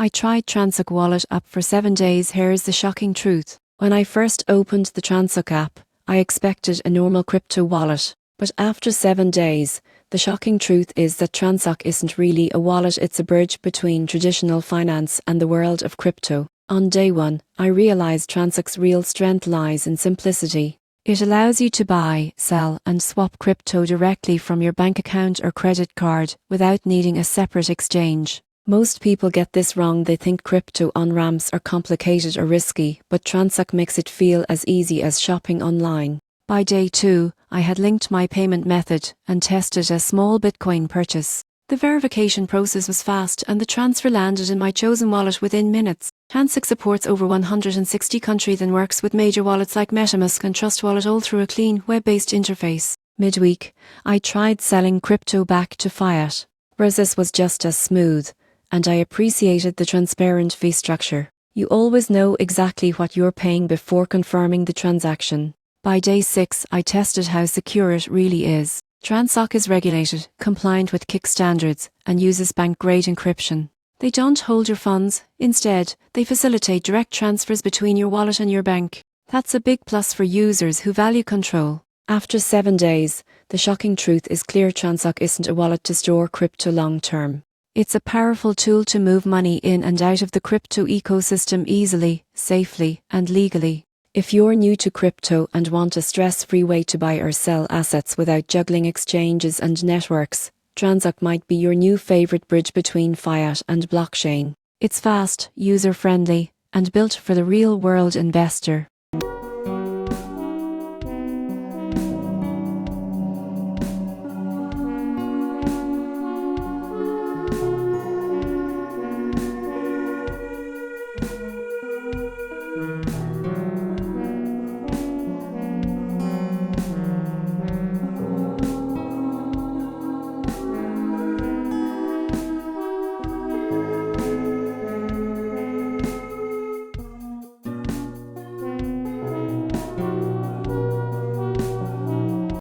I tried Transak wallet app for 7 days. Here's the shocking truth. When I first opened the Transak app, I expected a normal crypto wallet. But after 7 days, the shocking truth is that Transak isn't really a wallet, it's a bridge between traditional finance and the world of crypto. On day 1, I realized Transak's real strength lies in simplicity. It allows you to buy, sell, and swap crypto directly from your bank account or credit card without needing a separate exchange. Most people get this wrong. They think crypto on-ramps are complicated or risky, but Transak makes it feel as easy as shopping online. By day 2, I had linked my payment method and tested a small Bitcoin purchase. The verification process was fast and the transfer landed in my chosen wallet within minutes. Transak supports over 160 countries and works with major wallets like MetaMask and Trust Wallet, all through a clean, web-based interface. Midweek, I tried selling crypto back to fiat. Whereas this was just as smooth, and I appreciated the transparent fee structure. You always know exactly what you're paying before confirming the transaction. By day 6, I tested how secure it really is. Transak is regulated, compliant with KIC standards, and uses bank-grade encryption. They don't hold your funds. Instead, they facilitate direct transfers between your wallet and your bank. That's a big plus for users who value control. After 7 days, the shocking truth is clear. Transak isn't a wallet to store crypto long-term. It's a powerful tool to move money in and out of the crypto ecosystem easily, safely, and legally. If you're new to crypto and want a stress-free way to buy or sell assets without juggling exchanges and networks, Transak might be your new favorite bridge between fiat and blockchain. It's fast, user-friendly, and built for the real-world investor.